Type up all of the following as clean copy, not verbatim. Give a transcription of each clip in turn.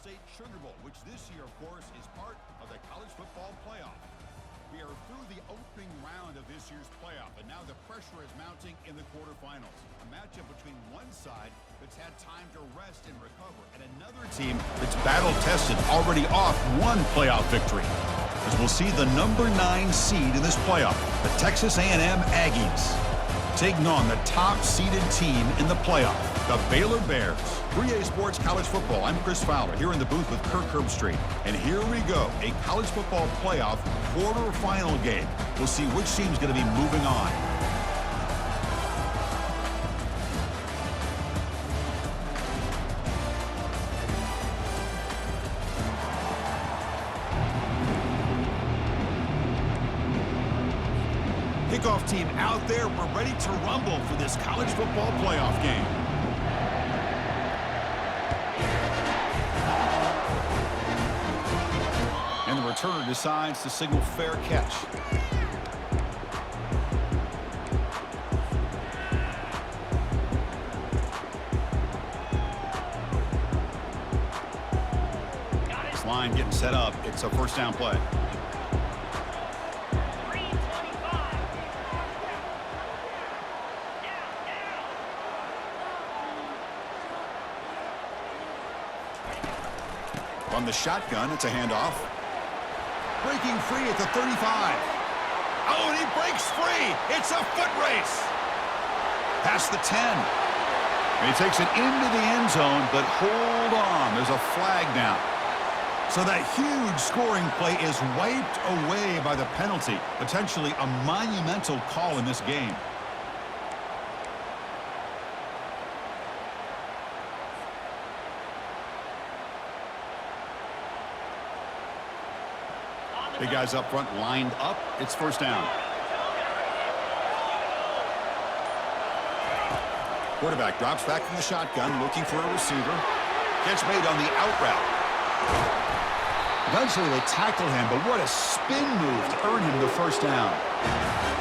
Allstate Sugar Bowl, which this year, of course, is part of the college football playoff. We are through the opening round of this year's playoff, and now the pressure is mounting in the quarterfinals. A matchup between one side that's had time to rest and recover, and another team that's battle-tested, already off one playoff victory. As we'll see the number 9 seed in this playoff, the Texas A&M Aggies, taking on the top-seeded team in the playoff, the Baylor Bears. 3A Sports College Football. I'm Chris Fowler here in the booth with Kirk Herbstreit. And here we go, a college football playoff quarterfinal game. We'll see which team's going to be moving on. Kickoff team out there. We're ready to rumble for this college football playoff game. And the returner decides to signal fair catch. This line getting set up. It's a first down play. On the shotgun, it's a handoff. Breaking free at the 35. Oh, and he breaks free. It's a foot race. Past the 10. And he takes it into the end zone, but hold on. There's a flag down. So that huge scoring play is wiped away by the penalty. Potentially a monumental call in this game. Big guys up front lined up. It's first down. Quarterback drops back from the shotgun, looking for a receiver. Catch made on the out route. Eventually they tackle him, but what a spin move to earn him the first down.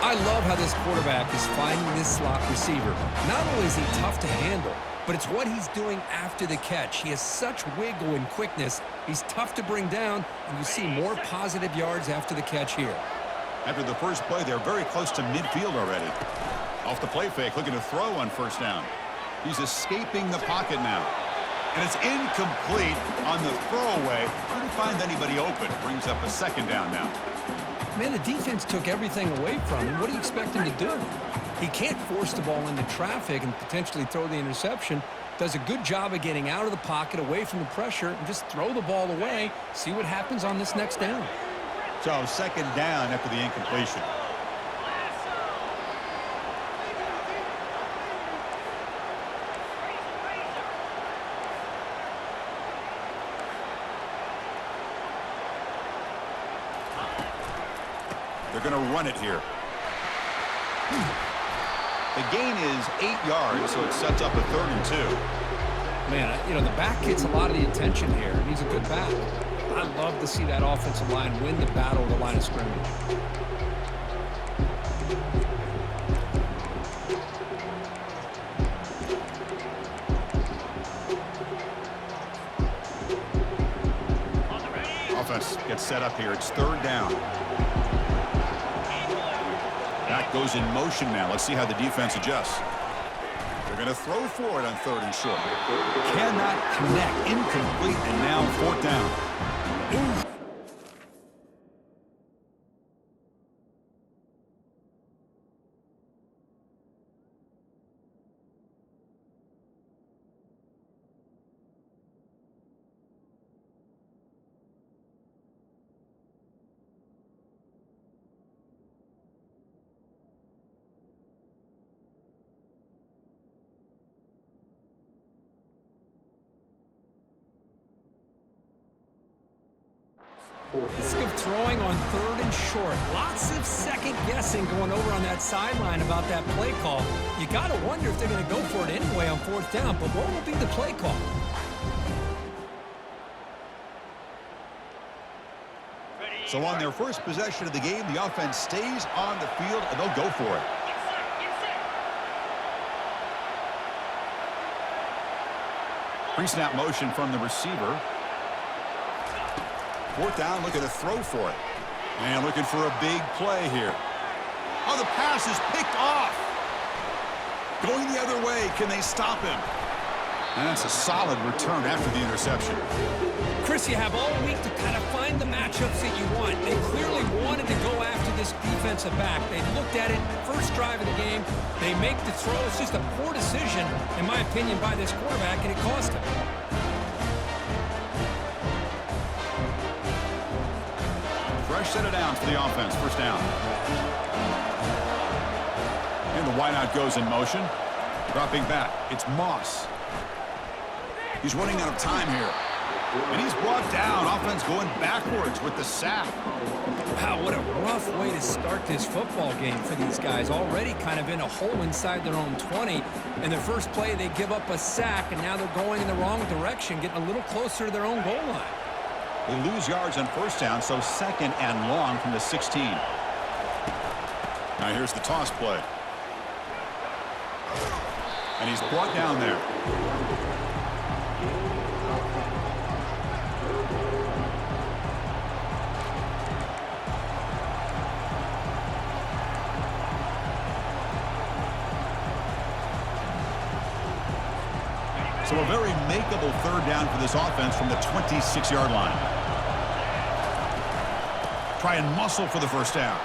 I love how this quarterback is finding this slot receiver. Not only is he tough to handle, but it's what he's doing after the catch. He has such wiggle and quickness. He's tough to bring down, and you see more positive yards after the catch here. After the first play, they're very close to midfield already. Off the play fake, looking to throw on first down. He's escaping the pocket now. And it's incomplete on the throwaway. Couldn't find anybody open. Brings up a second down now. Man, the defense took everything away from him. What do you expect him to do? He can't force the ball into traffic and potentially throw the interception. Does a good job of getting out of the pocket, away from the pressure, and just throw the ball away. See what happens on this next down. So second down after the incompletion. They're going to run it here. The gain is 8 yards, so it sets up a 3rd and 2. Man, you know, the back gets a lot of the attention here, and he's a good back. I love to see that offensive line win the battle of the line of scrimmage. Offense gets set up here. It's 3rd down. That goes in motion now. Let's see how the defense adjusts. They're going to throw for it on 3rd and short. Cannot connect. Incomplete, and now 4th down. Ooh. Risk of throwing on 3rd and short. Lots of second guessing going over on that sideline about that play call. You got to wonder if they're going to go for it anyway on 4th down, but what will be the play call? So on their first possession of the game, the offense stays on the field, and they'll go for it. Pre-snap motion from the receiver. Fourth down, looking to throw for it. And looking for a big play here. Oh, the pass is picked off. Going the other way. Can they stop him? And that's a solid return after the interception. Chris, you have all week to kind of find the matchups that you want. They clearly wanted to go after this defensive back. They looked at it, first drive of the game. They make the throw. It's just a poor decision, in my opinion, by this quarterback, and it cost him. Fresh set of downs for the offense. First down. And the wideout goes in motion. Dropping back. It's Moss. He's running out of time here. And he's brought down. Offense going backwards with the sack. Wow, what a rough way to start this football game for these guys. Already kind of in a hole inside their own 20. And their first play, they give up a sack, and now they're going in the wrong direction, getting a little closer to their own goal line. They lose yards on first down, so second and long from the 16. Now here's the toss play. And he's brought down there. So a very makeable third down for this offense from the 26-yard line. Try and muscle for the first down.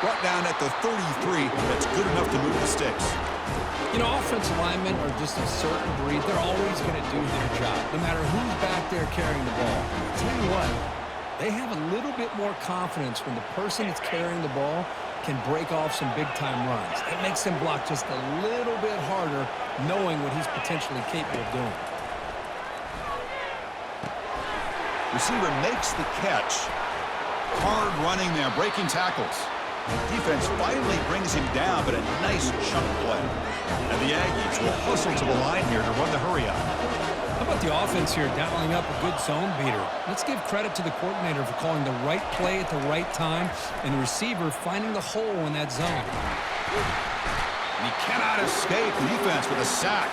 Brought down at the 33. That's good enough to move the sticks. You know, offensive linemen are just a certain breed. They're always going to do their job, no matter who's back there carrying the ball. I'll tell you what, they have a little bit more confidence when the person that's carrying the ball can break off some big-time runs. That makes them block just a little bit harder, knowing what he's potentially capable of doing. Receiver makes the catch. Hard running there, breaking tackles. Defense finally brings him down, but a nice chunk play. And the Aggies will hustle to the line here to run the hurry up. How about the offense here dialing up a good zone beater? Let's give credit to the coordinator for calling the right play at the right time and the receiver finding the hole in that zone. And he cannot escape the defense with a sack.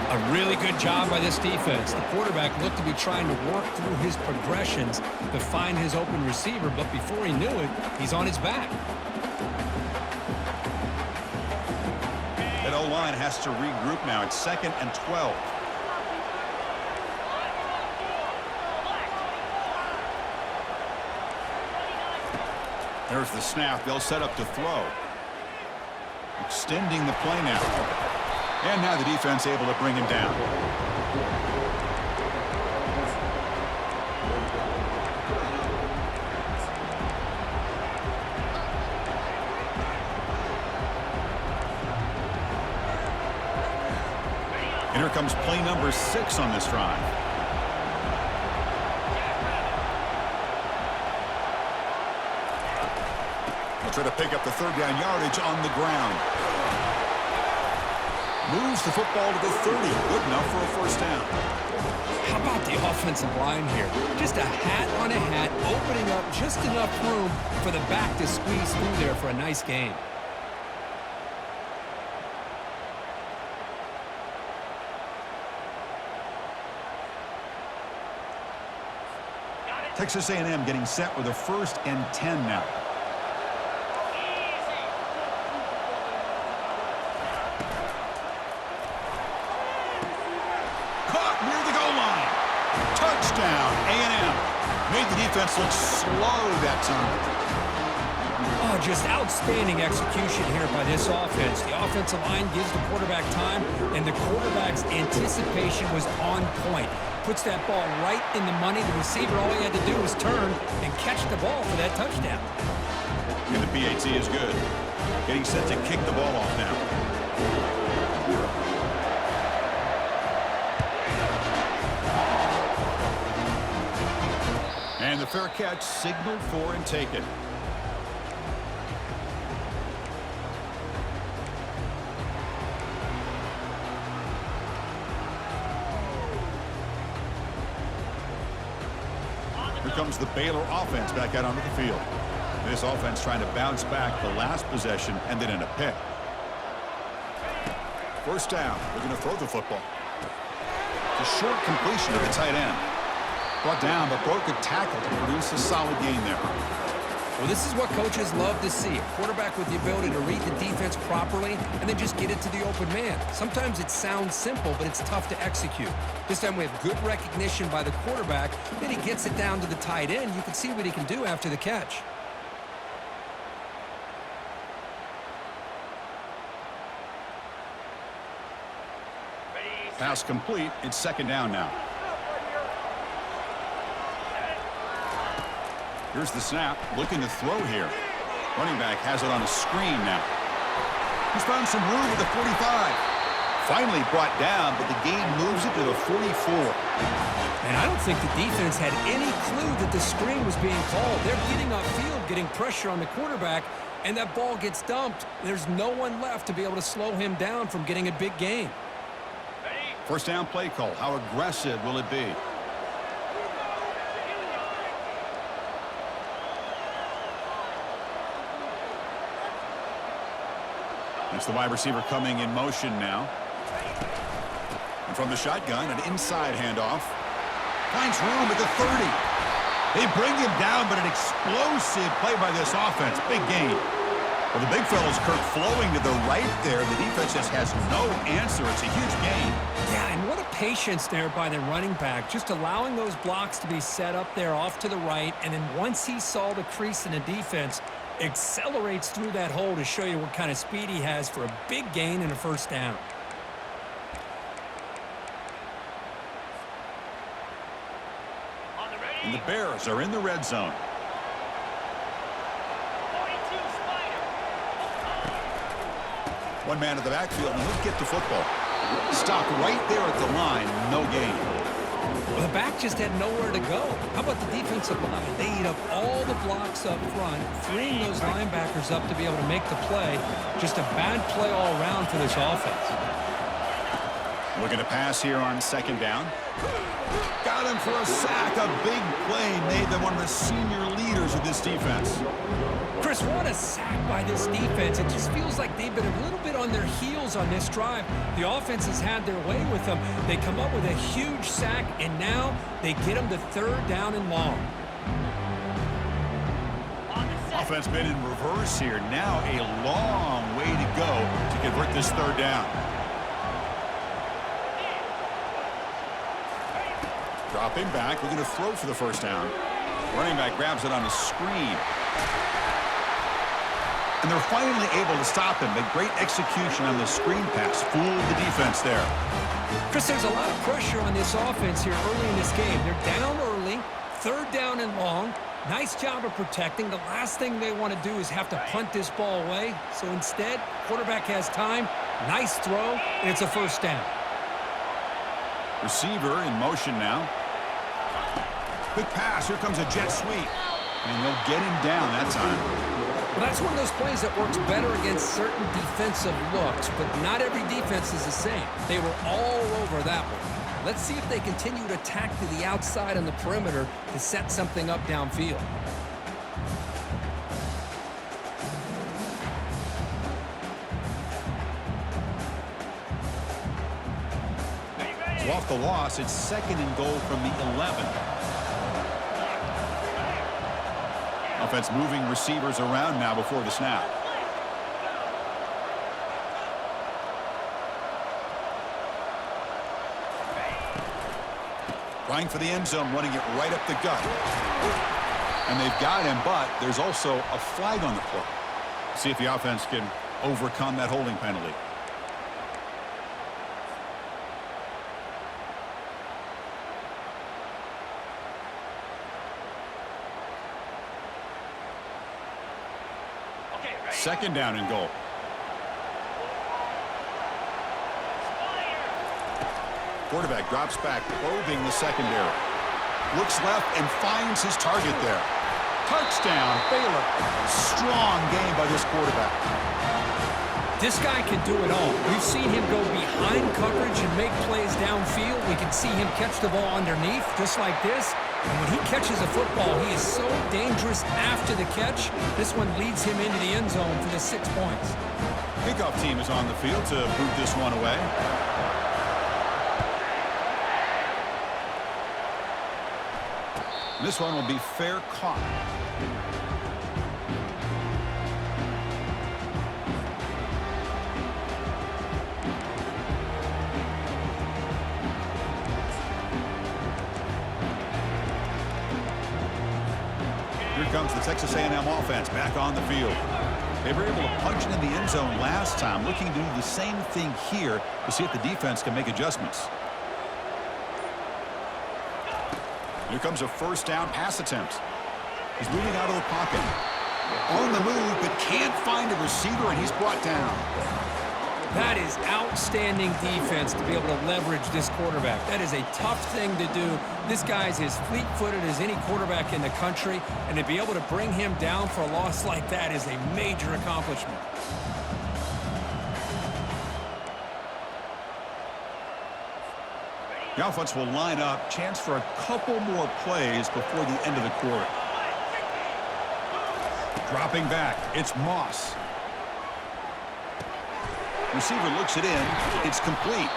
A really good job by this defense. The quarterback looked to be trying to work through his progressions to find his open receiver, but before he knew it, he's on his back. That O-line has to regroup now. It's 2nd and 12. There's the snap. They'll set up to throw. Extending the play now. And now the defense able to bring him down. And here comes play number 6 on this drive. They'll try to pick up the third down yardage on the ground. Moves the football to the 30. Good enough for a first down. How about the offensive line here? Just a hat on a hat, opening up just enough room for the back to squeeze through there for a nice gain. Texas A&M getting set with a 1st and 10 now. Caught near the goal line. Touchdown, A&M. Made the defense look slow that time. Oh, just outstanding execution here by this offense. The offensive line gives the quarterback time, and the quarterback's anticipation was on point. Puts that ball right in the money. The receiver, all he had to do was turn and catch the ball for that touchdown. And the PAT is good. Getting set to kick the ball off now. And the fair catch signaled for and taken. Here comes the Baylor offense back out onto the field. This offense trying to bounce back the last possession and then in a pick. First down. They're going to throw the football. The short completion to the tight end. Brought down, but broke a tackle to produce a solid gain there. Well, this is what coaches love to see. A quarterback with the ability to read the defense properly and then just get it to the open man. Sometimes it sounds simple, but it's tough to execute. This time we have good recognition by the quarterback. Then he gets it down to the tight end. You can see what he can do after the catch. Pass complete. It's second down now. Here's the snap. Looking to throw here. Running back has it on a screen now. He's found some room at the 45. Finally brought down, but the gain moves it to the 44. And I don't think the defense had any clue that the screen was being called. They're getting upfield, getting pressure on the quarterback, and that ball gets dumped. There's no one left to be able to slow him down from getting a big gain. First down play call. How aggressive will it be? It's the wide receiver coming in motion now. And from the shotgun, an inside handoff. Finds room at the 30. They bring him down, but an explosive play by this offense. Big gain. Well, the big fellow's Kirk flowing to the right there. The defense just has no answer. It's a huge gain. Yeah, and what a patience there by the running back. Just allowing those blocks to be set up there off to the right. And then once he saw the crease in the defense, accelerates through that hole to show you what kind of speed he has for a big gain and a first down. And the Bears are in the red zone. One man at the backfield, and he'll get the football. Stopped right there at the line, no gain. Well, the back just had nowhere to go. How about the defensive line? They eat up all the blocks up front, freeing those linebackers up to be able to make the play. Just a bad play all around for this offense. Looking to pass here on second down. Got him for a sack. A big play made them one of the senior leaders of this defense. Chris, what a sack by this defense. It just feels like they've been a little bit on their heels on this drive. The offense has had their way with them. They come up with a huge sack, and now they get them to third down and long. Offense been in reverse here. Now a long way to go to convert this third down. Dropping back, looking to throw for the first down. Running back grabs it on a screen. And they're finally able to stop him. But great execution on the screen pass. Fooled the defense there. Chris, there's a lot of pressure on this offense here early in this game. They're down early, third down and long. Nice job of protecting. The last thing they want to do is have to punt this ball away. So instead, quarterback has time. Nice throw, and it's a first down. Receiver in motion now. Quick pass. Here comes a jet sweep. And they'll get him down that time. Well, that's one of those plays that works better against certain defensive looks, but not every defense is the same. They were all over that one. Let's see if they continue to attack to the outside on the perimeter to set something up downfield. So off the loss, it's second and goal from the 11. Offense moving receivers around now before the snap. Trying for the end zone, running it right up the gut. And they've got him, but there's also a flag on the play. See if the offense can overcome that holding penalty. Second down and goal. Quarterback drops back, probing the secondary. Looks left and finds his target there. Touchdown, Baylor. Strong game by this quarterback. This guy can do it all. We've seen him go behind coverage and make plays downfield. We can see him catch the ball underneath, just like this. And when he catches a football, he is so dangerous after the catch. This one leads him into the end zone for the 6 points. Kickoff team is on the field to boot this one away. This one will be fair caught. Here comes the Texas A&M offense back on the field. They were able to punch it in the end zone last time, looking to do the same thing here to see if the defense can make adjustments. Here comes a first down pass attempt. He's moving out of the pocket. On the move, but can't find a receiver, and he's brought down. That is outstanding defense to be able to leverage this quarterback. That is a tough thing to do. This guy's as fleet-footed as any quarterback in the country, and to be able to bring him down for a loss like that is a major accomplishment. The offense will line up. Chance for a couple more plays before the end of the quarter. Dropping back, it's Moss. Receiver looks it in. It's complete.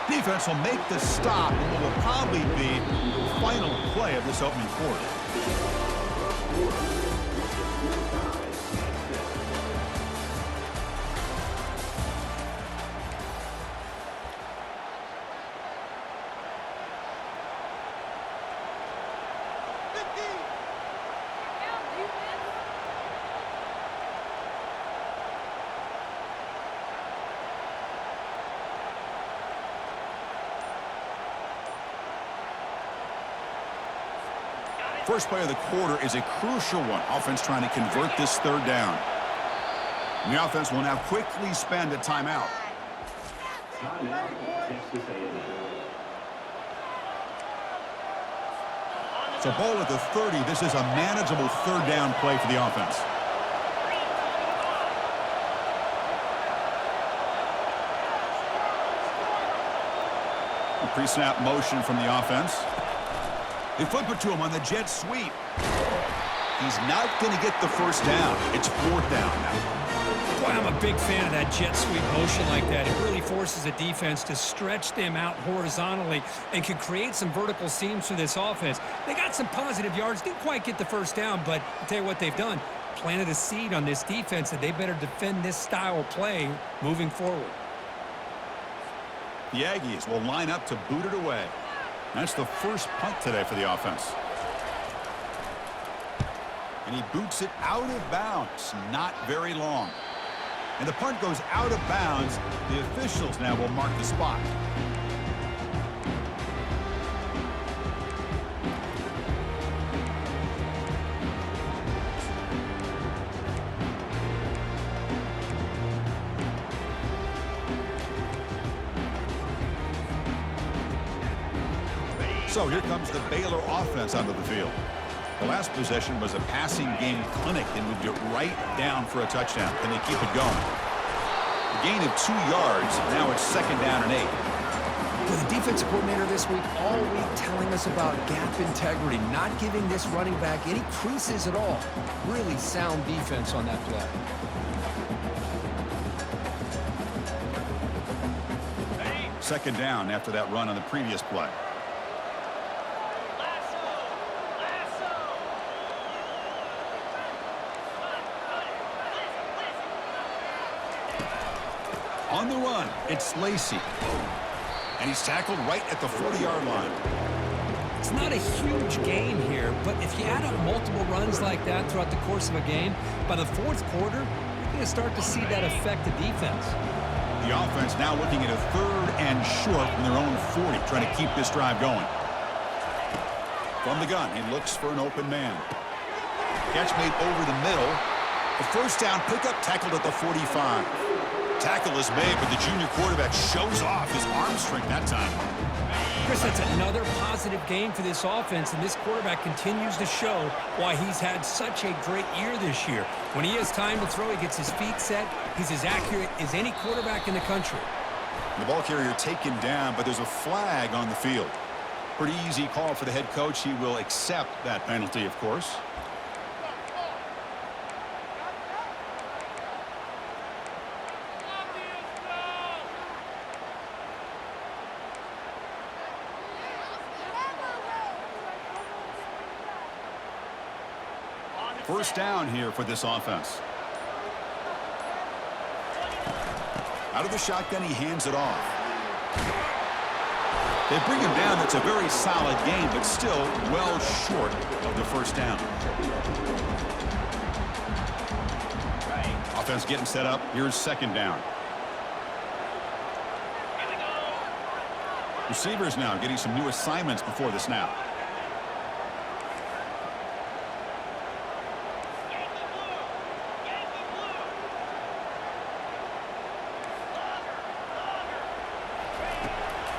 Defense will make the stop, and what will probably be the final play of this opening quarter. First play of the quarter is a crucial one. Offense trying to convert this third down. And the offense will now quickly spend a timeout. So ball at the 30. This is a manageable third down play for the offense. A pre-snap motion from the offense. They flip it to him on the jet sweep. He's not going to get the first down. It's fourth down now. Boy, I'm a big fan of that jet sweep motion like that. It really forces a defense to stretch them out horizontally and can create some vertical seams for this offense. They got some positive yards. Didn't quite get the first down, but I'll tell you what they've done. Planted a seed on this defense that they better defend this style of play moving forward. The Aggies will line up to boot it away. That's the first punt today for the offense. And he boots it out of bounds. Not very long. And the punt goes out of bounds. The officials now will mark the spot. So here comes the Baylor offense onto the field. The last possession was a passing game clinic and moved it right down for a touchdown. Can they keep it going? A gain of 2 yards. Now it's second down and 8. Well, the defensive coordinator this week all week telling us about gap integrity, not giving this running back any creases at all. Really sound defense on that play. Second down after that run on the previous play. On the run, it's Lacey. And he's tackled right at the 40-yard line. It's not a huge gain here, but if you add up multiple runs like that throughout the course of a game, by the fourth quarter, you're going to start to see that affect the defense. The offense now looking at a third and short from their own 40, trying to keep this drive going. From the gun, he looks for an open man. Catch made over the middle. A first down pickup tackled at the 45. Tackle is made, but the junior quarterback shows off his arm strength that time. Chris, that's another positive game for this offense, and this quarterback continues to show why he's had such a great year this year. When he has time to throw, he gets his feet set. He's as accurate as any quarterback in the country. The ball carrier taken down, but there's a flag on the field. Pretty easy call for the head coach. He will accept that penalty, of course. First down here for this offense. Out of the shotgun, he hands it off. They bring him down. That's a very solid game, but still well short of the first down. Offense getting set up. Here's second down. Receivers now getting some new assignments before the snap.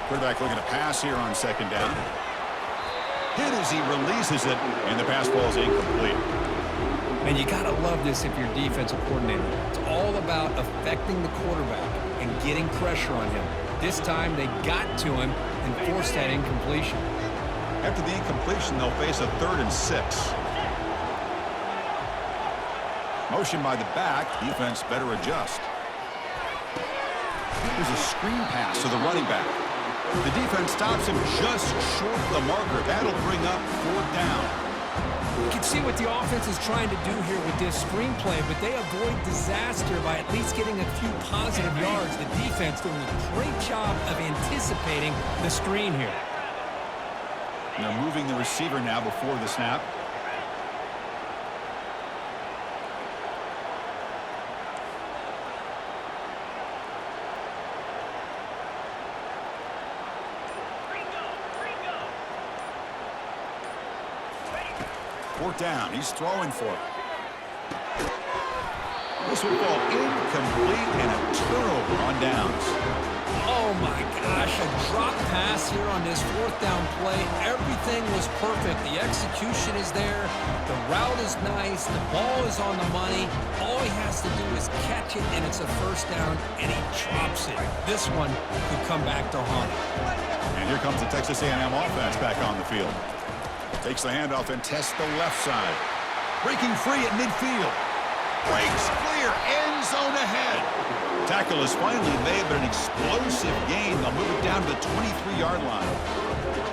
Quarterback looking to pass here on second down. Hit as he releases it, and the pass ball is incomplete. And you got to love this if you're a defensive coordinator. It's all about affecting the quarterback and getting pressure on him. This time they got to him and forced that incompletion. After the incompletion, they'll face a 3rd and 6. Motion by the back. Defense better adjust. There's a screen pass to the running back. The defense stops him just short of the marker. That'll bring up 4th down. You can see what the offense is trying to do here with this screenplay, but they avoid disaster by at least getting a few positive yards. The defense doing a great job of anticipating the screen here. And they're moving the receiver now before the snap. Fourth down. He's throwing for it. This will fall incomplete and a turnover on downs. Oh, my gosh. A drop pass here on this 4th down play. Everything was perfect. The execution is there. The route is nice. The ball is on the money. All he has to do is catch it, and it's a 1st down, and he drops it. This one could come back to haunt him. And here comes the Texas A&M offense back on the field. Takes the handoff and tests the left side. Breaking free at midfield. Breaks clear. End zone ahead. Tackle is finally made, but an explosive gain. They'll move it down to the 23-yard line.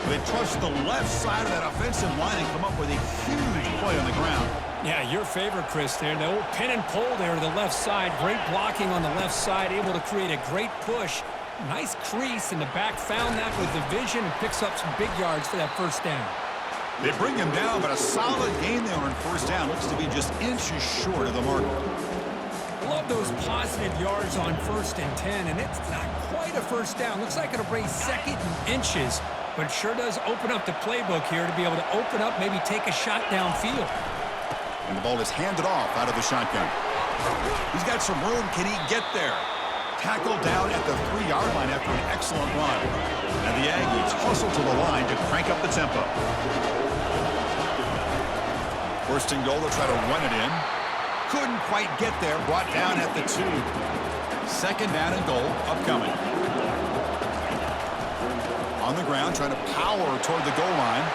They trust the left side of that offensive line and come up with a huge play on the ground. Yeah, your favorite, Chris, there. The old pin and pull there to the left side. Great blocking on the left side. Able to create a great push. Nice crease, and the back found that with the vision and picks up some big yards for that 1st down. They bring him down, but a solid gain there on 1st down. Looks to be just inches short of the mark. Love those positive yards on 1st and 10, and it's not quite a 1st down. Looks like it'll bring 2nd and inches, but it sure does open up the playbook here to be able to open up, maybe take a shot downfield. And the ball is handed off out of the shotgun. He's got some room. Can he get there? Tackled down at the 3-yard line after an excellent run. And the Aggies hustle to the line to crank up the tempo. 1st and goal, they'll try to run it in. Couldn't quite get there, brought down at the 2. 2nd down and goal, upcoming. On the ground, trying to power toward the goal line.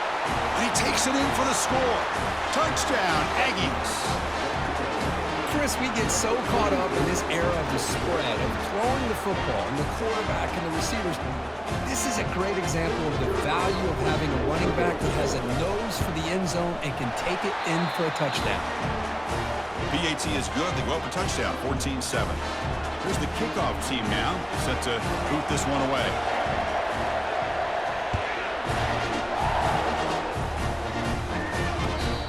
And he takes it in for the score. Touchdown, Aggies. Chris, we get so caught up in this era of the spread, of throwing the football, and the quarterback and the receivers. This is a great example of the value of having a running back that has a nose for the end zone and can take it in for a touchdown. PAT is good. They go up a touchdown, 14-7. Here's the kickoff team now, set to boot this one away.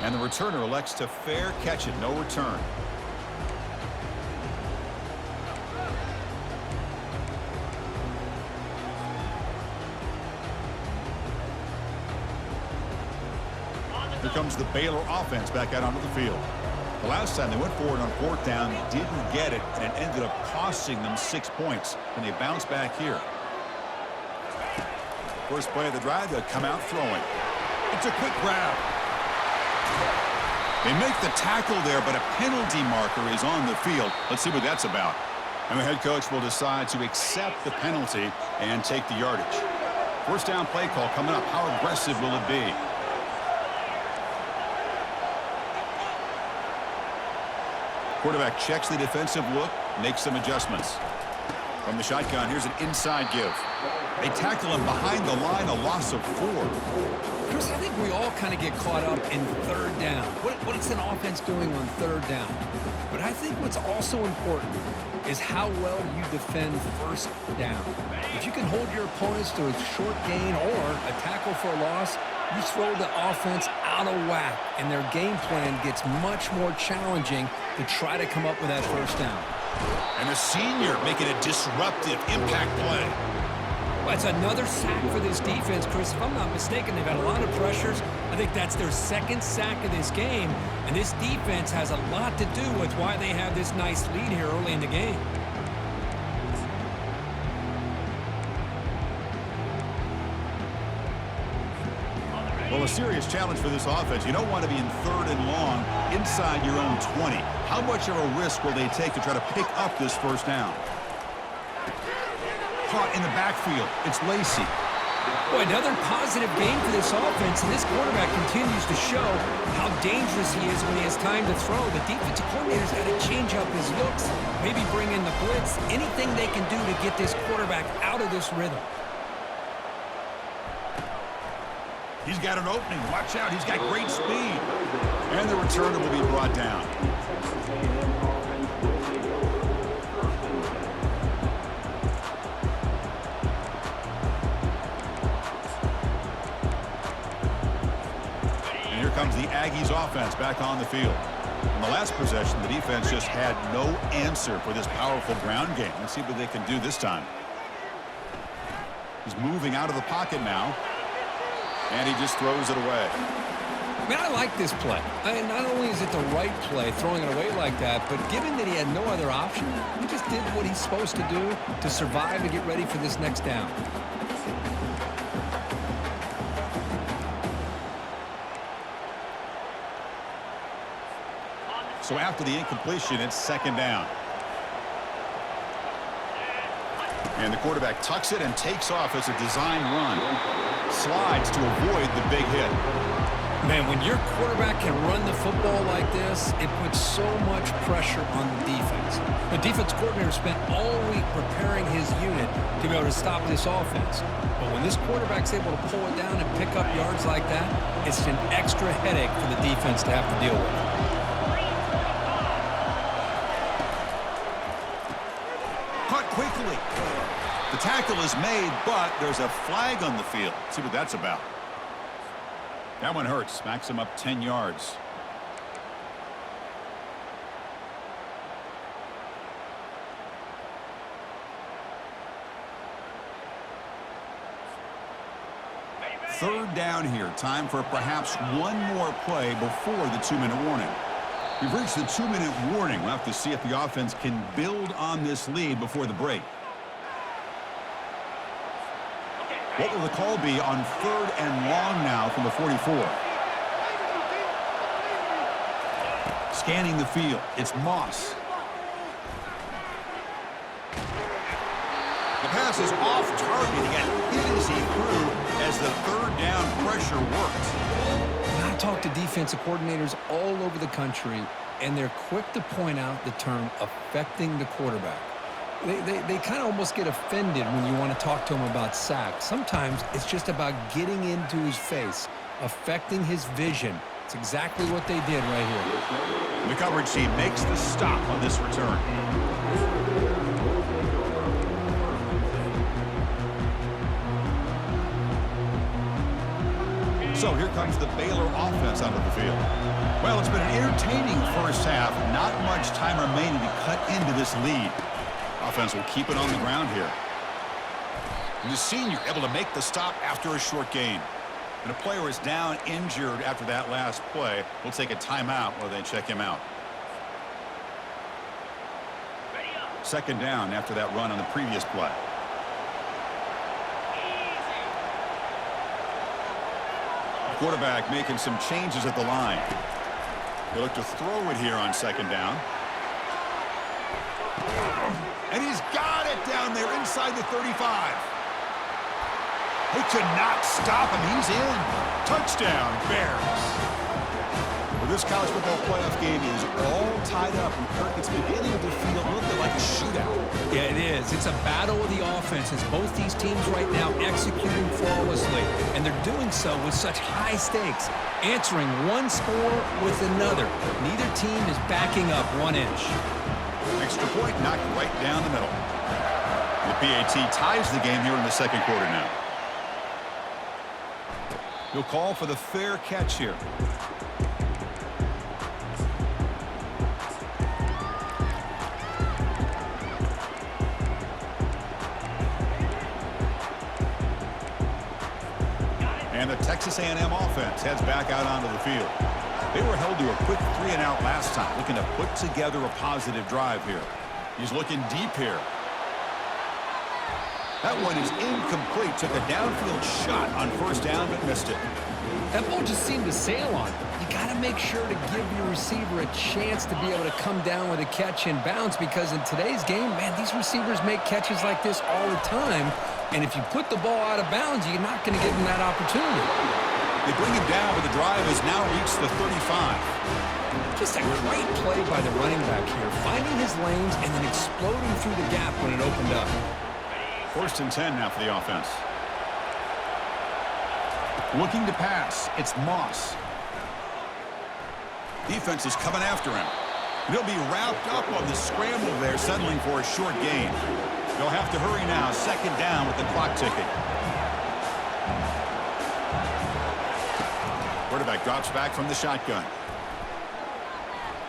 And the returner elects to fair catch it, no return. Here comes the Baylor offense back out onto the field. The last time they went forward on 4th down, didn't get it, and it ended up costing them 6 points. And they bounce back here. First play of the drive, they'll come out throwing. It's a quick grab. They make the tackle there, but a penalty marker is on the field. Let's see what that's about. And the head coach will decide to accept the penalty and take the yardage. 1st down play call coming up. How aggressive will it be? Quarterback checks the defensive look, makes some adjustments. From the shotgun, here's an inside give. They tackle him behind the line, a loss of 4. Chris, I think we all kind of get caught up in third down. What's an offense doing on third down? But I think what's also important is how well you defend first down. If you can hold your opponents to a short gain or a tackle for a loss, you throw the offense out of whack, and their game plan gets much more challenging to try to come up with that first down. And the senior making a disruptive impact play. Well, that's another sack for this defense, Chris. If I'm not mistaken, they've had a lot of pressures. I think that's their second sack of this game, and this defense has a lot to do with why they have this nice lead here early in the game. Well, a serious challenge for this offense. You don't want to be in third and long inside your own 20. How much of a risk will they take to try to pick up this first down? Caught in the backfield. It's Lacey. Boy, another positive game for this offense, and this quarterback continues to show how dangerous he is when he has time to throw. The defensive coordinator's got to change up his looks, maybe bring in the blitz, anything they can do to get this quarterback out of this rhythm. He's got an opening. Watch out. He's got great speed. And the returner will be brought down. And here comes the Aggies offense back on the field. In the last possession, the defense just had no answer for this powerful ground game. Let's see what they can do this time. He's moving out of the pocket now. And he just throws it away. Man, I like this play. Not only is it the right play, throwing it away like that, but given that he had no other option, he just did what he's supposed to do to survive and get ready for this next down. So after the incompletion, it's second down. And the quarterback tucks it and takes off as a design run. Slides to avoid the big hit. Man, when your quarterback can run the football like this, it puts so much pressure on the defense. The defense coordinator spent all week preparing his unit to be able to stop this offense. But when this quarterback's able to pull it down and pick up yards like that, it's an extra headache for the defense to have to deal with. Caught quickly. The tackle is made, but there's a flag on the field. Let's see what that's about. That one hurts. Smacks him up 10 yards. Third down here. Time for perhaps one more play before the 2-minute warning. We've reached the 2-minute warning. We'll have to see if the offense can build on this lead before the break. What will the call be on third and long now from the 44? Scanning the field. It's Moss. The pass is off target. He got hit as he threw as the third down pressure worked. And I talk to defensive coordinators all over the country, and they're quick to point out the term affecting the quarterback. They kind of almost get offended when you want to talk to him about sacks. Sometimes it's just about getting into his face, affecting his vision. It's exactly what they did right here. The coverage team makes the stop on this return. So here comes the Baylor offense onto the field. Well, it's been an entertaining first half. Not much time remaining to cut into this lead. Offense will keep it on the ground here. And the senior able to make the stop after a short gain. And a player is down injured after that last play. We'll take a timeout while they check him out. Second down after that run on the previous play. The quarterback making some changes at the line. They look to throw it here on second down. And he's got it down there inside the 35. They could not stop him. He's in. Touchdown, Bears. Well, This college football playoff game is all tied up, and Kirk, it's beginning to feel a little bit like a shootout. Yeah, it is. It's a battle of the offenses. Both these teams right now executing flawlessly, and they're doing so with such high stakes, answering one score with another. Neither team is backing up 1 inch. Extra point knocked right down the middle. The PAT ties the game here in the second quarter now. He'll call for the fair catch here. And the Texas A&M offense heads back out onto the field. They were held to a quick 3-and-out last time, looking to put together a positive drive here. He's looking deep here. That one is incomplete. Took a downfield shot on first down, but missed it. That ball just seemed to sail on it. You got to make sure to give your receiver a chance to be able to come down with a catch and bounce, because in today's game, man, these receivers make catches like this all the time. And if you put the ball out of bounds, you're not going to give them that opportunity. They bring him down, but the drive has now reached the 35. Just a great play by the running back here, finding his lanes and then exploding through the gap when it opened up. 1st and 10 now for the offense. Looking to pass. It's Moss. Defense is coming after him. He'll be wrapped up on the scramble there, settling for a short gain. They'll have to hurry now. 2nd down with the clock ticking. Quarterback drops back from the shotgun.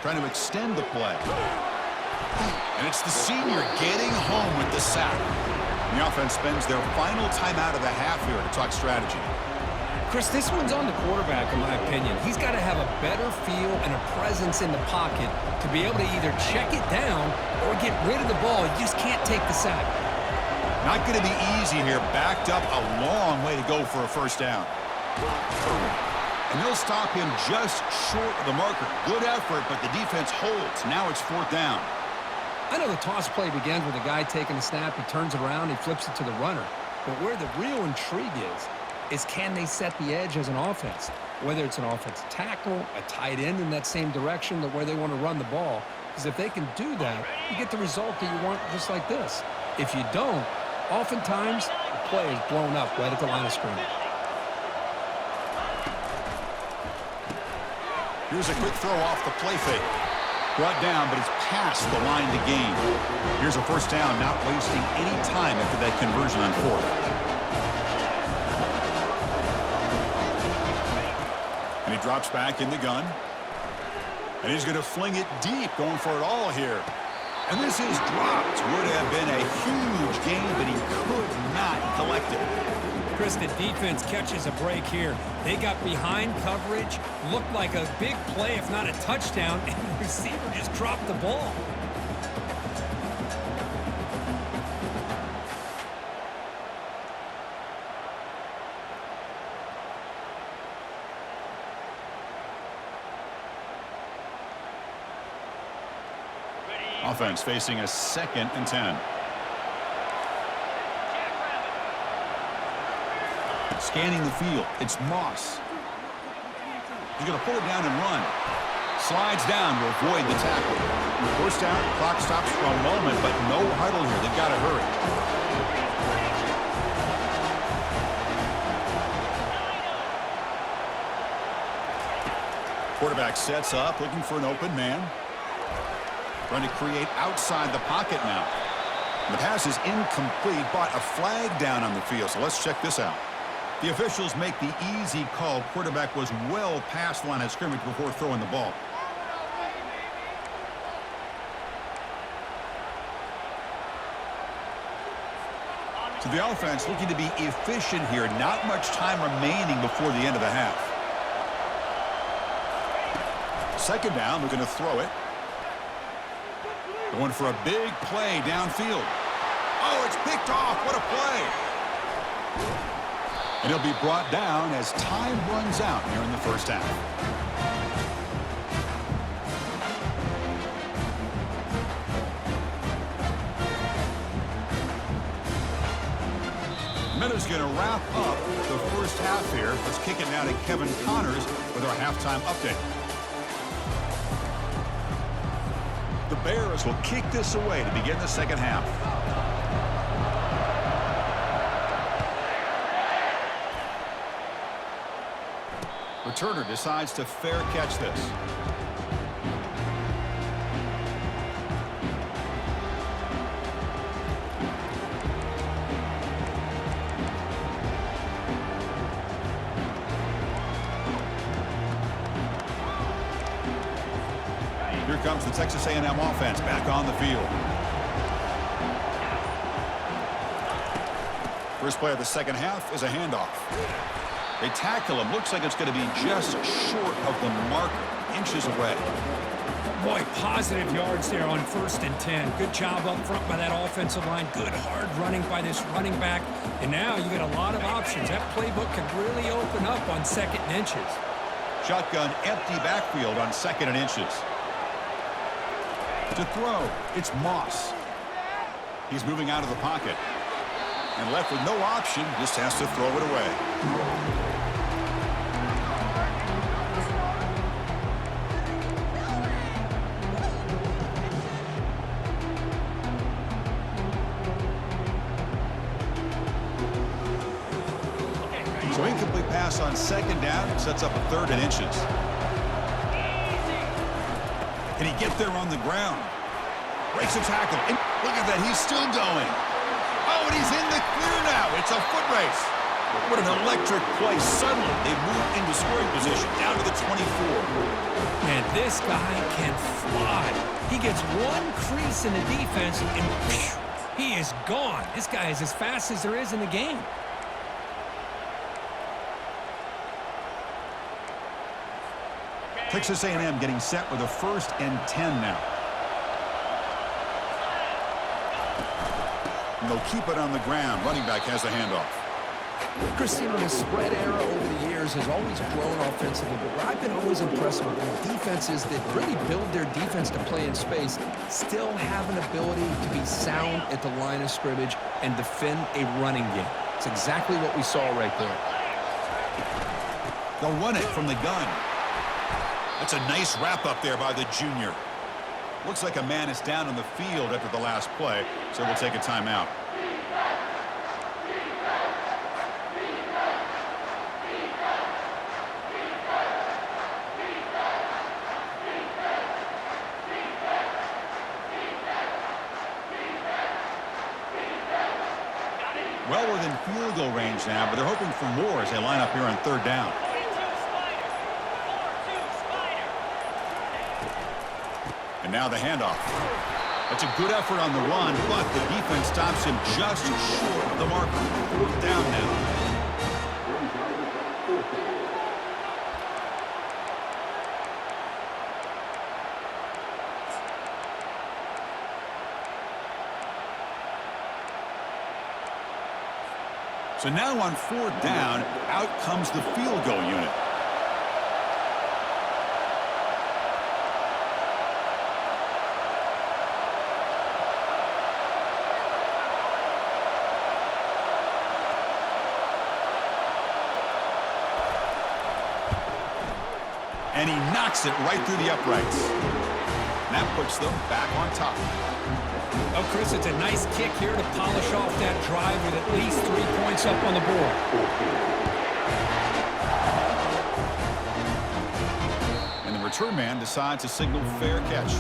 Trying to extend the play. And it's the senior getting home with the sack. The offense spends their final timeout of the half here to talk strategy. Chris, this one's on the quarterback, in my opinion. He's got to have a better feel and a presence in the pocket to be able to either check it down or get rid of the ball. You just can't take the sack. Not going to be easy here. Backed up a long way to go for a first down. And they'll stop him just short of the marker. Good effort, but the defense holds. Now it's 4th down. I know the toss play begins with a guy taking the snap. He turns it around. He flips it to the runner. But where the real intrigue is can they set the edge as an offense? Whether it's an offensive tackle, a tight end in that same direction where they want to run the ball. Because if they can do that, you get the result that you want just like this. If you don't, oftentimes the play is blown up right at the line of scrimmage. Here's a quick throw off the play fake. Brought down, but it's past the line to gain. Here's a first down, not wasting any time after that conversion on 4th. And he drops back in the gun. And he's going to fling it deep, going for it all here. And this is dropped. Would have been a huge gain, but he could not collect it. Chris, the defense catches a break here. They got behind coverage, looked like a big play, if not a touchdown, and the receiver just dropped the ball. Offense facing a 2nd and 10. Scanning the field. It's Moss. He's going to pull it down and run. Slides down to avoid the tackle. First down, clock stops for a moment, but no huddle here. They've got to hurry. Quarterback sets up, looking for an open man. Trying to create outside the pocket now. The pass is incomplete, but a flag down on the field. So let's check this out. The officials make the easy call. Quarterback was well past the line of scrimmage before throwing the ball. So the offense looking to be efficient here. Not much time remaining before the end of the half. 2nd down, they're going to throw it. Going for a big play downfield. Oh, it's picked off. What a play. And he'll be brought down as time runs out here in the first half. Miller's going to wrap up the first half here. Let's kick it now to Kevin Connors with our halftime update. Bears will kick this away to begin the second half. Returner decides to fair catch this. Here comes the Texas A&M offense back on the field. First play of the second half is a handoff. They tackle him. Looks like it's going to be just short of the marker, inches away. Boy, positive yards there on 1st and 10. Good job up front by that offensive line. Good hard running by this running back. And now you get a lot of options. That playbook can really open up on 2nd and inches. Shotgun empty backfield on 2nd and inches. To throw, it's Moss. He's moving out of the pocket. And left with no option, just has to throw it away. So incomplete pass on 2nd down, sets up a 3rd and inches. Can he get there on the ground? Breaks a tackle. And look at that, he's still going. Oh, and he's in the clear now. It's a foot race. What an electric play. Suddenly, they move into scoring position down to the 24. Man, this guy can fly. He gets one crease in the defense, and whew, he is gone. This guy is as fast as there is in the game. Texas A&M getting set with a 1st and 10 now. And they'll keep it on the ground. Running back has the handoff. Christine, the spread era over the years has always grown offensively, but what I've been always impressed with the defenses that really build their defense to play in space still have an ability to be sound at the line of scrimmage and defend a running game. It's exactly what we saw right there. They'll run it from the gun. That's a nice wrap up there by the junior. Looks like a man is down on the field after the last play, so we'll take a timeout. Well within field goal range now, but they're hoping for more as they line up here on 3rd down. And now the handoff. That's a good effort on the run, but the defense stops him just short of the marker. 4th down now. So now on 4th down, out comes the field goal unit. And he knocks it right through the uprights. And that puts them back on top. Oh, Chris, it's a nice kick here to polish off that drive with at least 3 points up on the board. And the return man decides to signal fair catch.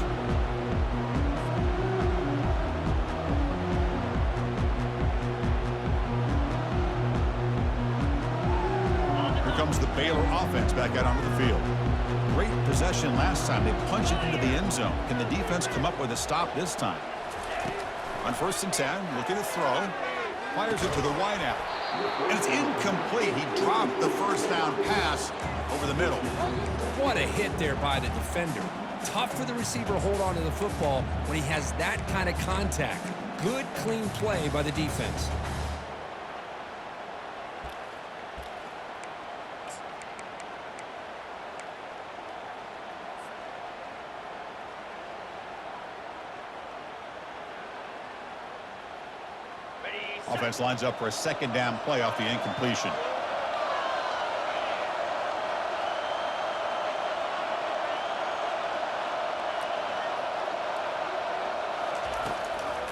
Here comes the Baylor offense back out onto the field. Great possession last time. They punched it into the end zone. Can the defense come up with a stop this time? On 1st and 10, looking to throw. Fires it to the wideout. And it's incomplete. He dropped the 1st down pass over the middle. What a hit there by the defender. Tough for the receiver to hold on to the football when he has that kind of contact. Good, clean play by the defense. Offense lines up for a 2nd down play off the incompletion.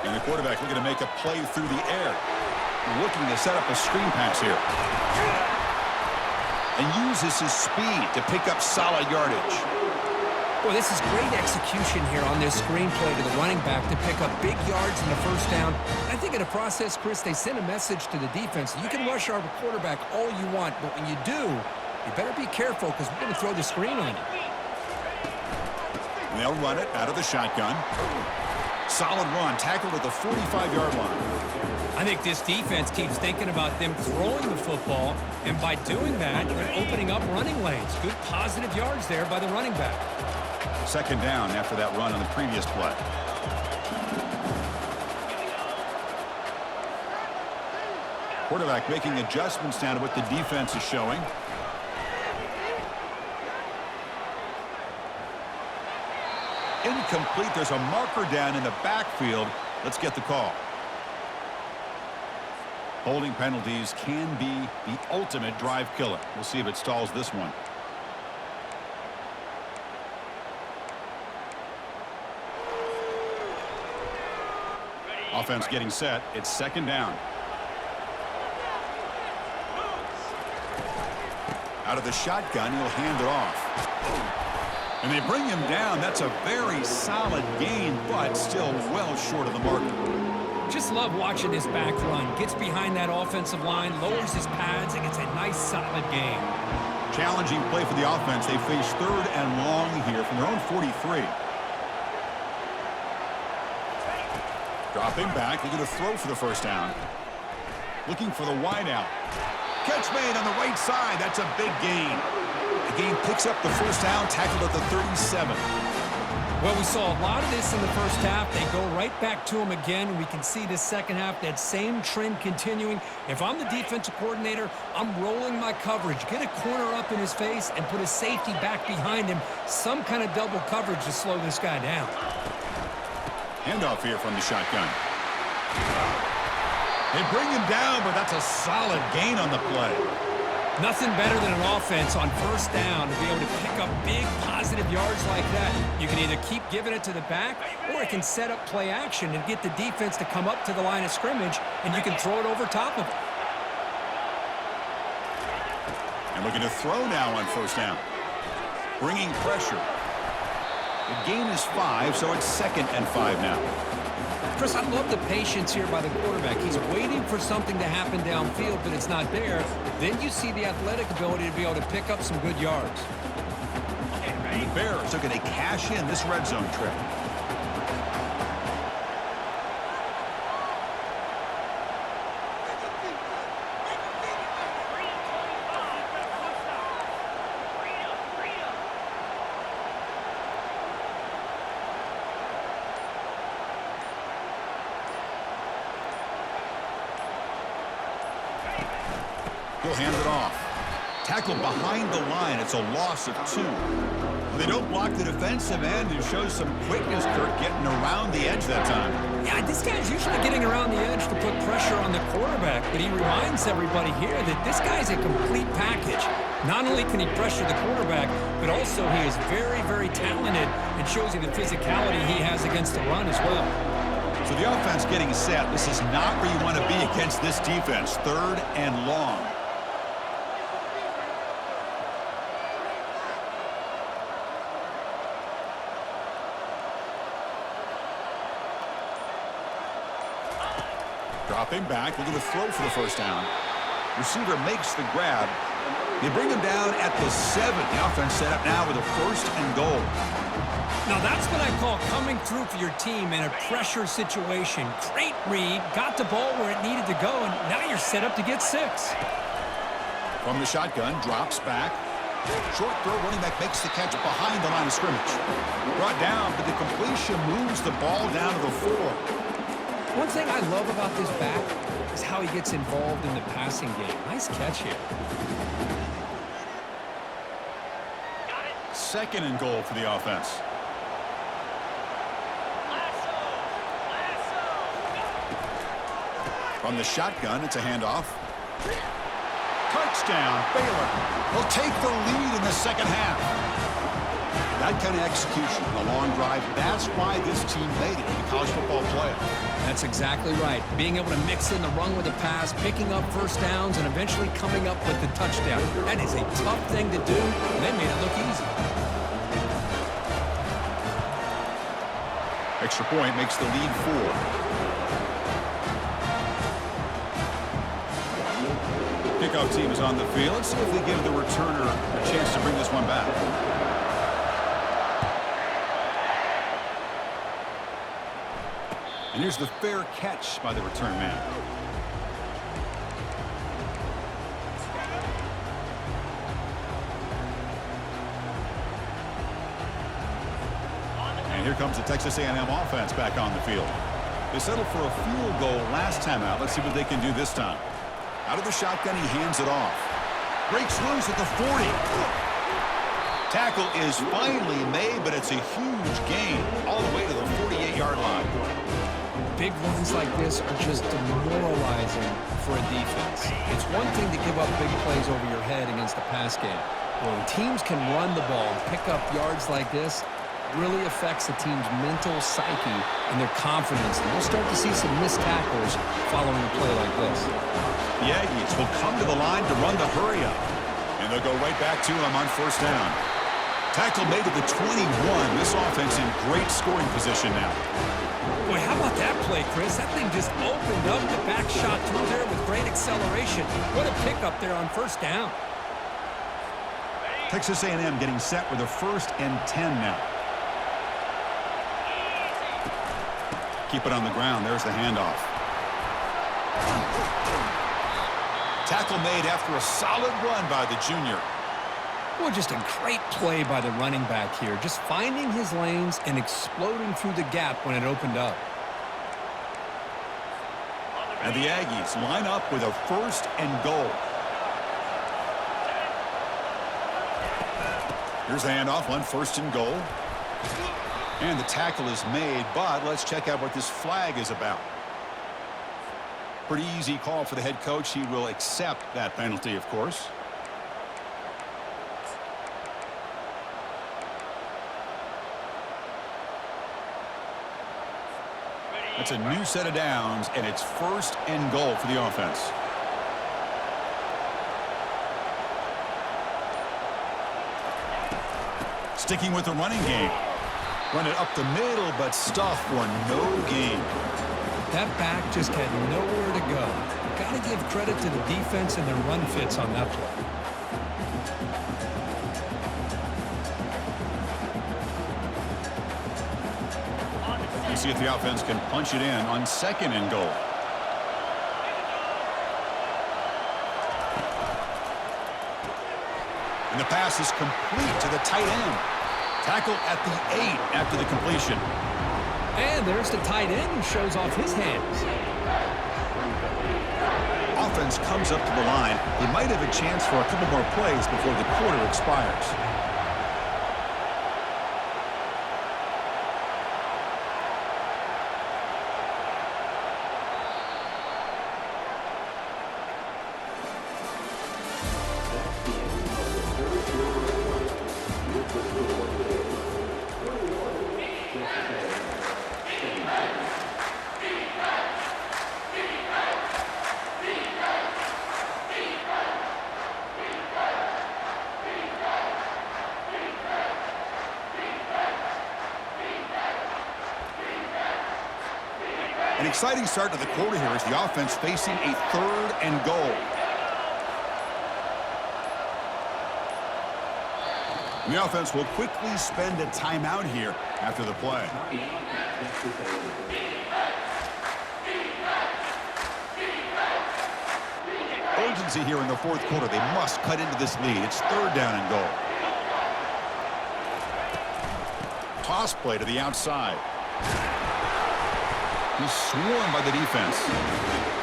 And the quarterback looking to make a play through the air. Looking to set up a screen pass here. And uses his speed to pick up solid yardage. Boy, this is great execution here on this screenplay to the running back to pick up big yards in the first down. I think in the process, Chris, they send a message to the defense. You can rush our quarterback all you want, but when you do, you better be careful because we're going to throw the screen on you. And they'll run it out of the shotgun. Solid run, tackled at the 45-yard line. I think this defense keeps thinking about them throwing the football, and by doing that, they're opening up running lanes. Good positive yards there by the running back. Second down after that run on the previous play. Quarterback making adjustments down to what the defense is showing. Incomplete. There's a marker down in the backfield. Let's get the call. Holding penalties can be the ultimate drive killer. We'll see if it stalls this one. Offense getting set. It's second down. Out of the shotgun, he'll hand it off. And they bring him down. That's a very solid gain, but still well short of the mark. Just love watching this back run. Gets behind that offensive line, lowers his pads, and gets a nice solid gain. Challenging play for the offense. They face third and long here from their own 43. Dropping back, looking to throw for the first down. Looking for the wideout. Catch made on the right side. That's a big gain. The game picks up the first down, tackled at the 37. Well, we saw a lot of this in the first half. They go right back to him again. We can see the second half, that same trend continuing. If I'm the defensive coordinator, I'm rolling my coverage. Get a corner up in his face and put a safety back behind him. Some kind of double coverage to slow this guy down. Handoff here from the shotgun. They bring him down, but that's a solid gain on the play. Nothing better than an offense on first down to be able to pick up big positive yards like that. You can either keep giving it to the back, or it can set up play action and get the defense to come up to the line of scrimmage, and you can throw it over top of it. And looking to throw now on first down. Bringing pressure. The gain is 5, so it's 2nd and 5 now. Chris, I love the patience here by the quarterback. He's waiting for something to happen downfield, but it's not there. Then you see the athletic ability to be able to pick up some good yards. And the Bears are going to cash in this red zone trip. He'll hand it off. Tackled behind the line. It's a loss of 2. They don't block the defensive end and show some quickness, Kirk, getting around the edge that time. Yeah, this guy's usually getting around the edge to put pressure on the quarterback, but he reminds everybody here that this guy's a complete package. Not only can he pressure the quarterback, but also he is very, very talented and shows you the physicality he has against the run as well. So the offense getting set. This is not where you want to be against this defense. 3rd and long. Dropping back, looking to throw for the first down. Receiver makes the grab. They bring him down at the 7. The offense set up now with a 1st and goal. Now that's what I call coming through for your team in a pressure situation. Great read, got the ball where it needed to go, and now you're set up to get 6. From the shotgun, drops back. Short throw, running back makes the catch behind the line of scrimmage. Brought down, but the completion moves the ball down to the 4. One thing I love about this back is how he gets involved in the passing game. Nice catch here. 2nd and goal for the offense. From the shotgun, it's a handoff. Touchdown, Baylor. Will take the lead in the second half. That kind of execution in a long drive, that's why this team made it in the college football playoff. That's exactly right. Being able to mix in the run with the pass, picking up first downs, and eventually coming up with the touchdown. That is a tough thing to do, and they made it look easy. Extra point makes the lead 4. Kickoff team is on the field. Let's see if they give the returner a chance to bring this one back. And here's the fair catch by the return man. And here comes the Texas A&M offense back on the field. They settled for a field goal last time out. Let's see what they can do this time. Out of the shotgun, he hands it off. Breaks loose at the 40. Tackle is finally made, but it's a huge gain all the way to the 48-yard line. Big runs like this are just demoralizing for a defense. It's one thing to give up big plays over your head against the pass game. When teams can run the ball and pick up yards like this, it really affects the team's mental psyche and their confidence. And we'll start to see some missed tackles following a play like this. The Aggies will come to the line to run the hurry-up. And they'll go right back to him on first down. Tackle made at the 21. This offense in great scoring position now. Boy, how about that play, Chris? That thing just opened up the back shot through there with great acceleration. What a pickup there on first down. Texas A&M getting set with a 1st and 10 now. Keep it on the ground. There's the handoff. Tackle made after a solid run by the junior. Well, just a great play by the running back here. Just finding his lanes and exploding through the gap when it opened up. And the Aggies line up with a 1st and goal. Here's the handoff on 1st and goal. And the tackle is made, but let's check out what this flag is about. Pretty easy call for the head coach. He will accept that penalty, of course. That's a new set of downs, and it's 1st and goal for the offense. Sticking with the running game. Run it up the middle, but stuff for no gain. That back just had nowhere to go. Got to give credit to the defense and their run fits on that play. We'll see if the offense can punch it in on 2nd and goal. And the pass is complete to the tight end. Tackle at the 8 after the completion. And there's the tight end who shows off his hands. Offense comes up to the line. They might have a chance for a couple more plays before the quarter expires. An exciting start to the quarter here as the offense facing a 3rd and goal. And the offense will quickly spend a timeout here after the play. Urgency here in the 4th quarter. They must cut into this lead. It's 3rd down and goal. Toss play to the outside. He's swarmed by the defense.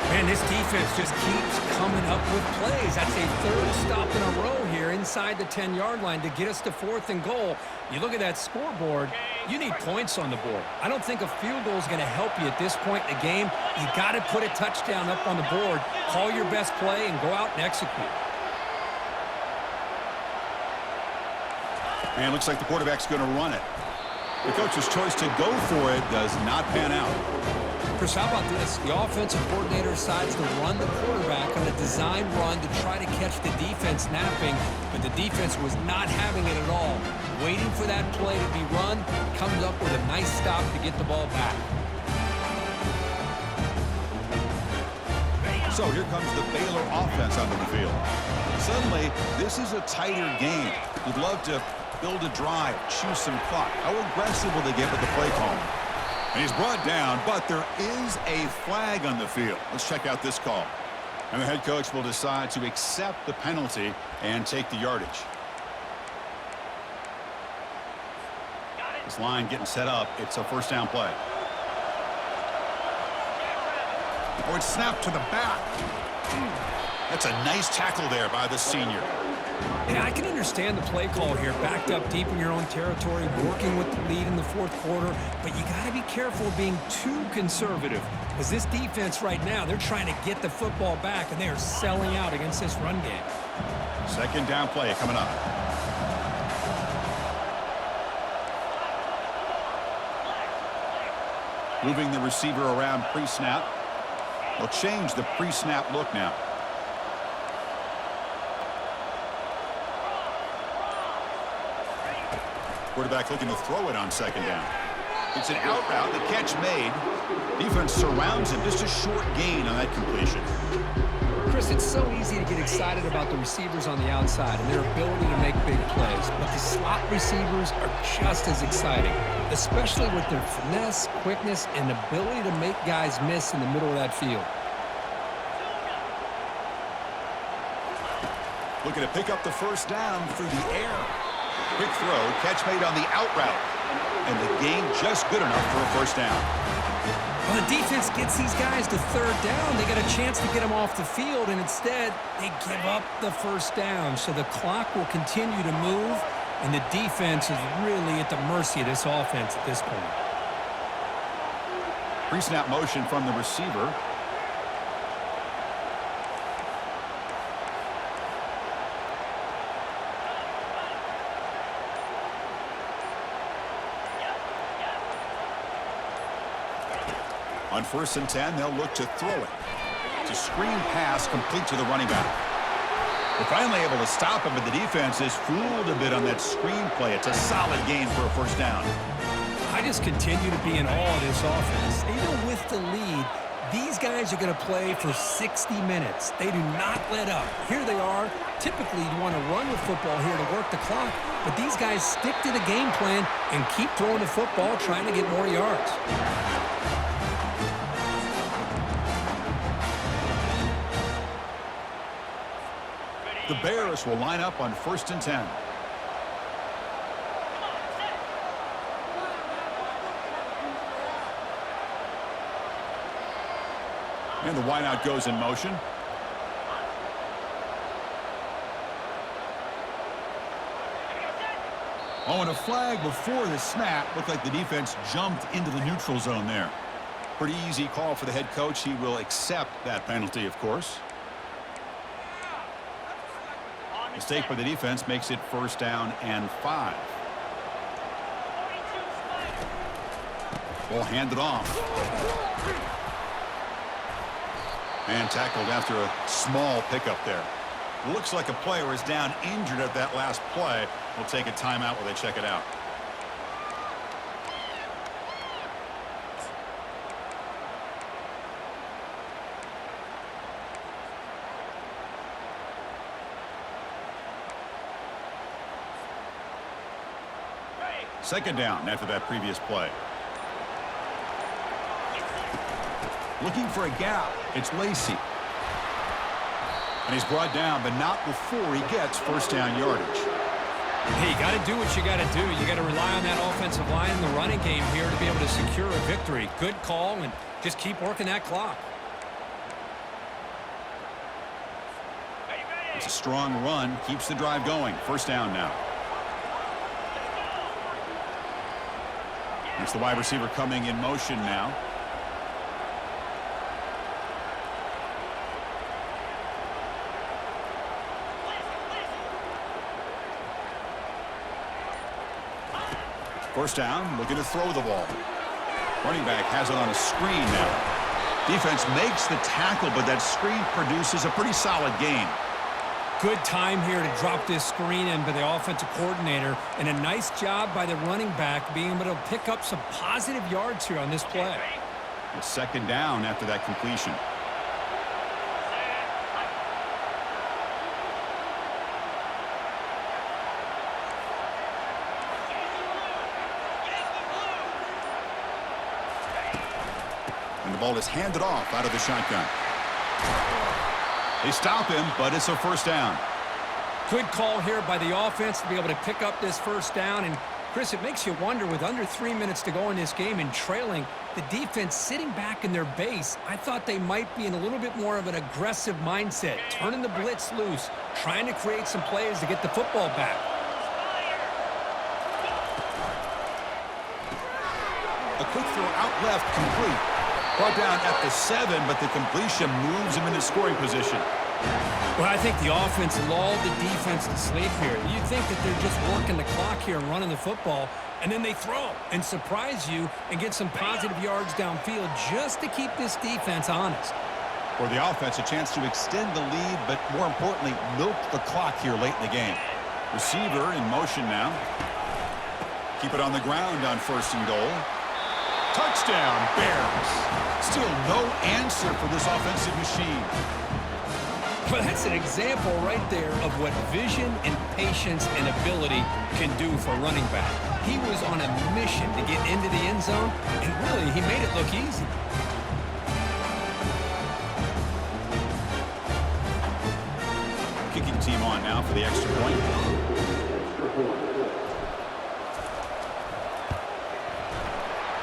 Man, this defense just keeps coming up with plays. That's a 3rd stop in a row here inside the 10-yard line to get us to 4th and goal. You look at that scoreboard, you need points on the board. I don't think a field goal is going to help you at this point in the game. You got to put a touchdown up on the board, call your best play, and go out and execute. And looks like the quarterback's going to run it. The coach's choice to go for it does not pan out. Chris, how about this? The offensive coordinator decides to run the quarterback on a design run to try to catch the defense napping, but the defense was not having it at all. Waiting for that play to be run, comes up with a nice stop to get the ball back. So here comes the Baylor offense onto the field. Suddenly, this is a tighter game. You'd love to build a drive, choose some clock. How aggressive will they get with the play call? And he's brought down, but there is a flag on the field. Let's check out this call. And the head coach will decide to accept the penalty and take the yardage. This line getting set up. It's a first down play. Oh, it's snapped to the back. That's a nice tackle there by the senior. Yeah, I can understand the play call here. Backed up deep in your own territory, working with the lead in the fourth quarter. But you got to be careful of being too conservative. Because this defense right now, they're trying to get the football back, and they are selling out against this run game. Second down play coming up. Moving the receiver around pre-snap. They'll change the pre-snap look now. Quarterback looking to throw it on second down. It's an out route. The catch made. Defense surrounds him. Just a short gain on that completion. Chris, it's so easy to get excited about the receivers on the outside and their ability to make big plays. But the slot receivers are just as exciting, especially with their finesse, quickness, and ability to make guys miss in the middle of that field. Looking to pick up the first down through the air. Quick throw, catch made on the out route. And the gain just good enough for a first down. When the defense gets these guys to third down, they got a chance to get them off the field, and instead they give up the first down. So the clock will continue to move, and the defense is really at the mercy of this offense at this point. Pre-snap motion from the receiver. On 1st and 10, they'll look to throw it. It's a screen pass complete to the running back. They're finally able to stop him, but the defense is fooled a bit on that screen play. It's a solid gain for a first down. I just continue to be in awe of this offense. Even with the lead, these guys are going to play for 60 minutes. They do not let up. Here they are. Typically, you want to run the football here to work the clock, but these guys stick to the game plan and keep throwing the football, trying to get more yards. The Bears will line up on 1st and 10. And the wideout goes in motion. Oh, and a flag before the snap. Looked like the defense jumped into the neutral zone there. Pretty easy call for the head coach. He will accept that penalty, of course. Mistake by the defense makes it 1st down and 5. Ball handed off. And tackled after a small pickup there. Looks like a player is down injured at that last play. We'll take a timeout while they check it out. Second down after that previous play. Looking for a gap. It's Lacey. And he's brought down, but not before he gets first down yardage. Hey, you got to do what you got to do. You got to rely on that offensive line in the running game here to be able to secure a victory. Good call, and just keep working that clock. It's a strong run. Keeps the drive going. First down now. It's the wide receiver coming in motion now. First down, looking to throw the ball. Running back has it on a screen now. Defense makes the tackle, but that screen produces a pretty solid gain. Good time here to drop this screen in by the offensive coordinator, and a nice job by the running back being able to pick up some positive yards here on this play. It's second down after that completion. And the ball is handed off out of the shotgun. They stop him, but it's a first down. Good call here by the offense to be able to pick up this first down. And, Chris, it makes you wonder, with under 3 minutes to go in this game and trailing, the defense sitting back in their base, I thought they might be in a little bit more of an aggressive mindset, turning the blitz loose, trying to create some plays to get the football back. A quick throw out left, complete. Brought down at the 7, but the completion moves him into scoring position. Well, I think the offense lulled the defense to sleep here. You think that they're just working the clock here and running the football, and then they throw and surprise you and get some positive yards downfield just to keep this defense honest. For the offense, a chance to extend the lead, but more importantly, milk the clock here late in the game. Receiver in motion now. Keep it on the ground on first and goal. Touchdown, Bears. Still no answer for this offensive machine. Well, that's an example right there of what vision and patience and ability can do for a running back. He was on a mission to get into the end zone, and really, he made it look easy. Kicking team on now for the extra point.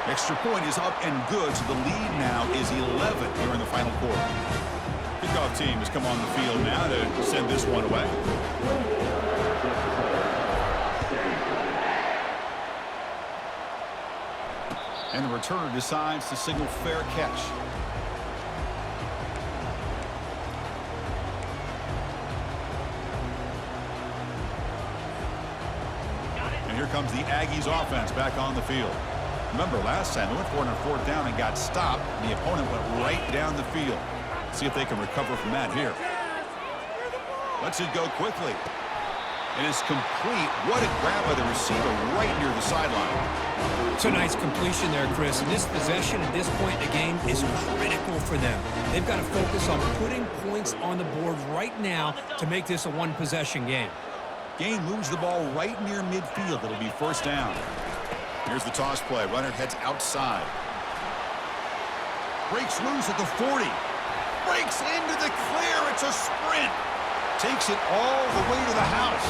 Extra point is up and good, so the lead now is 11 here in the final quarter. Kickoff team has come on the field now to send this one away. And the returner decides to signal fair catch. And here comes the Aggies offense back on the field. Remember, last time they went for it on fourth down and got stopped, and the opponent went right down the field. See if they can recover from that here. Lets it go quickly. And it's complete. What a grab by the receiver right near the sideline. It's a nice completion there, Chris. And this possession at this point in the game is critical for them. They've got to focus on putting points on the board right now to make this a one-possession game. Gain moves the ball right near midfield. It'll be first down. Here's the toss play. Runner heads outside. Breaks loose at the 40. Breaks into the clear. It's a sprint. Takes it all the way to the house.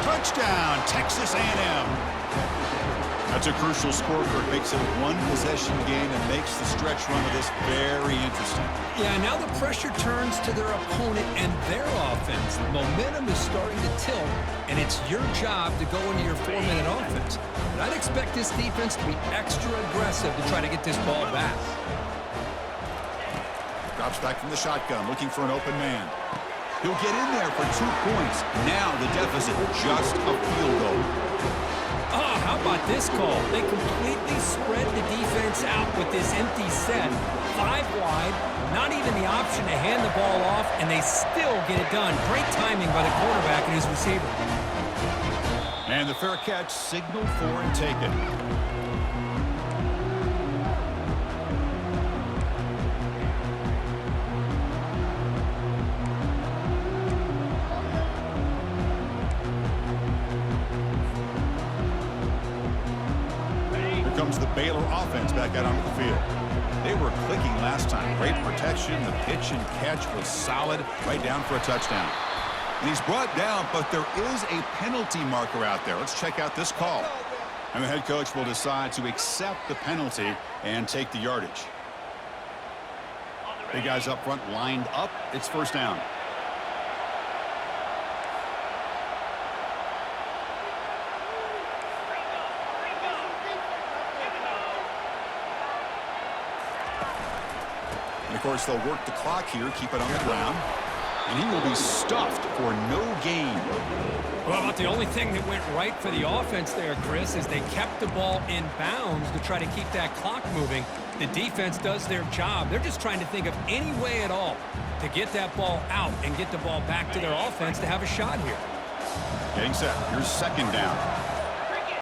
Touchdown, Texas A&M. That's a crucial score for it. Makes it a one-possession game and makes the stretch run of this very interesting. Yeah, now the pressure turns to their opponent and their offense. The momentum is starting to tilt, and it's your job to go into your 4-minute offense. But I'd expect this defense to be extra aggressive to try to get this ball back. Drops back from the shotgun, looking for an open man. He'll get in there for 2 points. Now the deficit, just a field goal. Oh, how about this call? They completely spread the defense out with this empty set. 5 wide, not even the option to hand the ball off, and they still get it done. Great timing by the quarterback and his receiver. And the fair catch signaled for and taken. Comes the Baylor offense back out onto the field. They were clicking last time. Great protection. The pitch and catch was solid, right down for a touchdown. And he's brought down, but there is a penalty marker out there. Let's check out this call. And the head coach will decide to accept the penalty and take the yardage. Big guys up front lined up. It's first down. And of course, they'll work the clock here, keep it on the ground. And he will be stuffed for no gain. Well, about the only thing that went right for the offense there, Chris, is they kept the ball in bounds to try to keep that clock moving. The defense does their job. They're just trying to think of any way at all to get that ball out and get the ball back to their offense to have a shot here. Getting set. Here's second down.